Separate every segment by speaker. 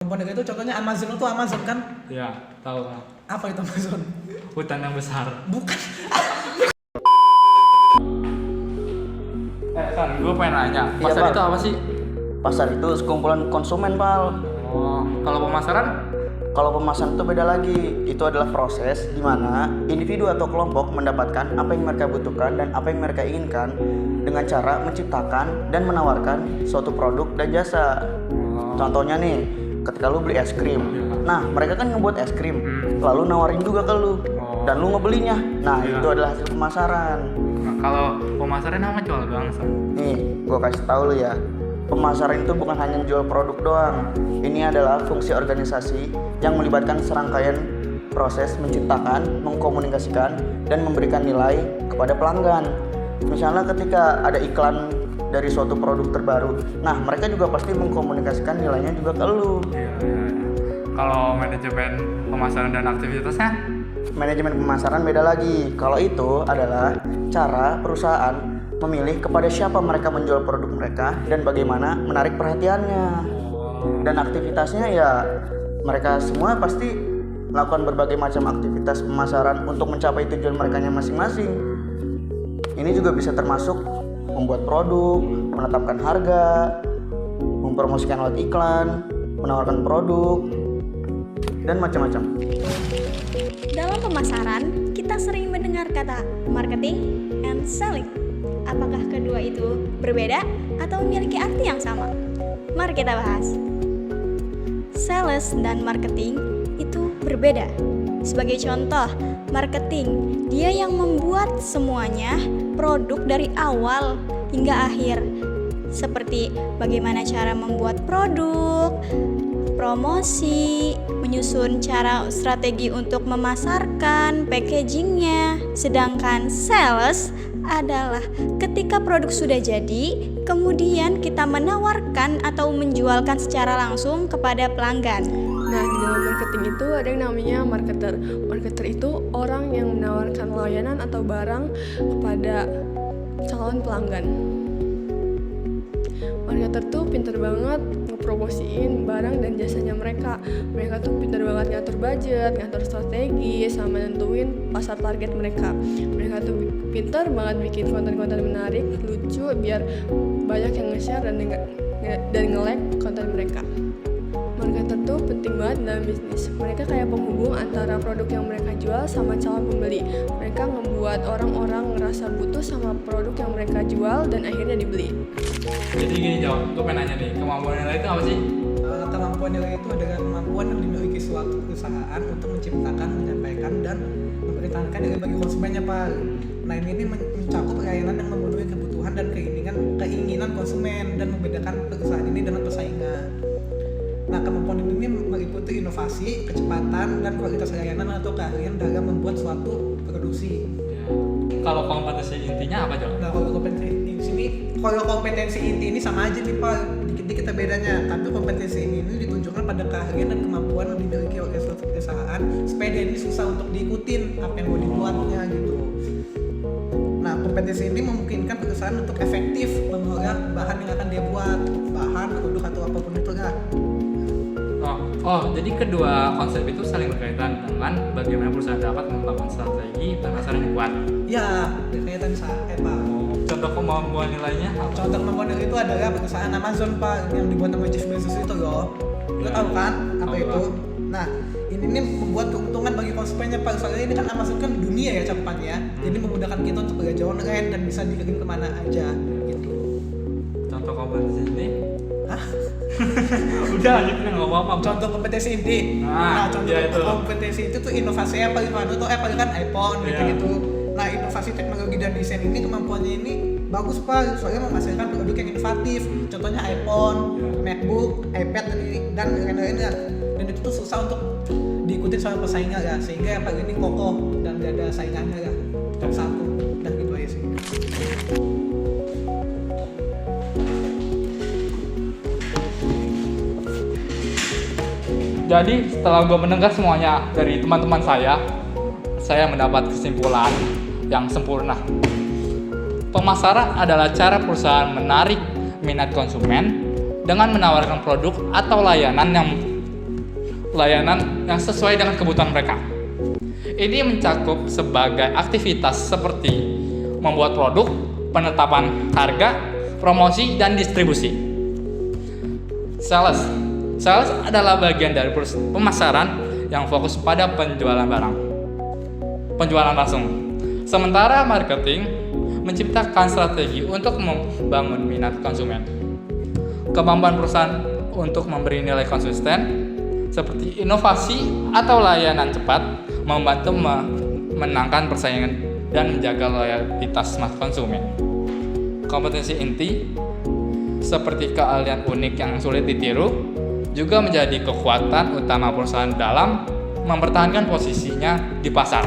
Speaker 1: Komponen itu contohnya Amazon itu Amazon kan?
Speaker 2: Ya, tahu.
Speaker 1: Apa itu Amazon?
Speaker 2: Hutan yang besar.
Speaker 1: Bukan.
Speaker 2: Kan, gue pengen nanya, pasar
Speaker 3: Pak.
Speaker 2: itu apa sih?
Speaker 3: Pasar itu sekumpulan konsumen, Pal.
Speaker 2: Oh, kalau pemasaran?
Speaker 3: Kalau pemasaran itu beda lagi. Itu adalah proses di mana individu atau kelompok mendapatkan apa yang mereka butuhkan dan apa yang mereka inginkan dengan cara menciptakan dan menawarkan suatu produk dan jasa. Contohnya nih, ketika lu beli es krim. Nah, mereka kan ngebuat es krim, lalu nawarin juga ke lu. Dan lu ngebelinya. Nah, itu adalah hasil pemasaran.
Speaker 2: Nah, kalau pemasaran apa jual doang, San?
Speaker 3: Nih, gua kasih tahu lu ya. Pemasaran itu bukan hanya jual produk doang. Ini adalah fungsi organisasi yang melibatkan serangkaian proses menciptakan, mengkomunikasikan, dan memberikan nilai kepada pelanggan. Misalnya ketika ada iklan dari suatu produk terbaru, nah mereka juga pasti mengkomunikasikan nilainya juga ke lu.
Speaker 2: Iya. Kalau manajemen pemasaran dan aktivitasnya?
Speaker 3: Manajemen pemasaran beda lagi. Kalau itu adalah cara perusahaan memilih kepada siapa mereka menjual produk mereka dan bagaimana menarik perhatiannya. Dan aktivitasnya ya mereka semua pasti melakukan berbagai macam aktivitas pemasaran untuk mencapai tujuan mereka masing-masing. Ini juga bisa termasuk membuat produk, menetapkan harga, mempromosikan lewat iklan, menawarkan produk, dan macam-macam.
Speaker 4: Dalam pemasaran, kita sering mendengar kata marketing and selling. Apakah kedua itu berbeda atau memiliki arti yang sama? Mari kita bahas. Sales dan marketing itu berbeda. Sebagai contoh, marketing, dia yang membuat semuanya produk dari awal hingga akhir. Seperti bagaimana cara membuat produk, promosi, menyusun cara strategi untuk memasarkan, packagingnya. Sedangkan sales adalah ketika produk sudah jadi, kemudian kita menawarkan atau menjualkan secara langsung kepada pelanggan.
Speaker 5: Nah, di dalam marketing itu ada yang namanya marketer. Marketer itu orang yang menawarkan layanan atau barang kepada calon pelanggan. Marketer tuh pinter banget ngepromosiin barang dan jasanya mereka. Mereka tuh pinter banget ngatur budget, ngatur strategi, sama nentuin pasar target mereka. Mereka tuh pinter banget bikin konten-konten menarik, lucu, biar banyak yang nge-share dan nge-like konten mereka. Marketer tuh penting banget dalam bisnis. Mereka kayak penghubung antara produk yang mereka jual sama calon pembeli. Mereka ngebuat orang-orang ngerasa butuh sama produk yang mereka jual dan akhirnya dibeli.
Speaker 2: Jadi gini Jo, gue pengen nanya nih, kemampuan nilai itu apa sih?
Speaker 1: Kemampuan nilai itu adalah kemampuan yang dimiliki suatu perusahaan untuk menciptakan, menyampaikan, dan mempertahankan nilai bagi konsumennya, Pak. Nah, ini mencakup layanan yang memenuhi kebutuhan dan keinginan konsumen dan membedakan perusahaan ini dengan persaingan. Nah, kemampuan ini meliputi inovasi, kecepatan, dan kualitas layanan atau keahlian dalam membuat suatu produksi.
Speaker 2: Kalau kompetensi intinya apa Jo?
Speaker 1: Nah, kalau kompetensi inti ini sama aja nih Pak, dikit-dikit bedanya. Tapi kompetensi ini ditunjukkan pada keahlian dan kemampuan yang dimiliki oleh suatu perusahaan supaya dia ini susah untuk diikutin apa yang mau dibuatnya gitu. Nah, kompetensi ini memungkinkan perusahaan untuk efektif mengolah bahan yang akan dia buat, bahan, produk atau apapun itu lah.
Speaker 2: Jadi kedua konsep itu saling berkaitan dengan bagaimana perusahaan dapat mengembangkan strategi pemasaran yang kuat.
Speaker 1: Ya, berkaitan Pak.
Speaker 2: Contoh kemampuan nilainya apa?
Speaker 1: Contoh kemampuan itu adalah perusahaan Amazon Pak yang dibuat sama Jeff Bezos itu loh. Lo tahu kan apa itu? Nah, ini membuat keuntungan bagi konsumennya Pak. Soalnya ini kan Amazon kan dunia ya cakupannya. Jadi memudahkan kita untuk belanja online dan bisa dikirim kemana aja gitu.
Speaker 2: Contoh kompetensi ini?
Speaker 1: Hah?
Speaker 2: Udah lanjutin nggak apa-apa.
Speaker 1: Contoh kompetensi inti. Nah, contoh
Speaker 2: ya itu.
Speaker 1: kompetensi itu tuh inovasinya paling mana tuh Apple kan iPhone gitu. Nah, inovasi teknologi dan desain ini kemampuannya ini bagus Pak, soalnya menghasilkan produk yang inovatif. Contohnya iPhone, MacBook, iPad dan lain-lainnya. Dan itu tuh susah untuk diikuti sama pesaingnya ya, sehingga Apple ini kokoh dan gak ada saingannya ya. Top 1 dan gitu aja sih.
Speaker 2: Jadi setelah gue mendengar semuanya dari teman-teman saya mendapat kesimpulan yang sempurna. Pemasaran adalah cara perusahaan menarik minat konsumen dengan menawarkan produk atau layanan yang layanan yang sesuai dengan kebutuhan mereka. Ini mencakup sebagai aktivitas seperti membuat produk, penetapan harga, promosi, dan distribusi. Sales adalah bagian dari pemasaran yang fokus pada penjualan barang, penjualan langsung. Sementara marketing menciptakan strategi untuk membangun minat konsumen. Kemampuan perusahaan untuk memberi nilai konsisten seperti inovasi atau layanan cepat membantu memenangkan persaingan dan menjaga loyalitas konsumen. Kompetensi inti seperti keahlian unik yang sulit ditiru juga menjadi kekuatan utama perusahaan dalam mempertahankan posisinya di pasar.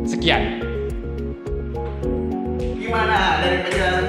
Speaker 2: Sekian.
Speaker 3: Gimana dari penjelasan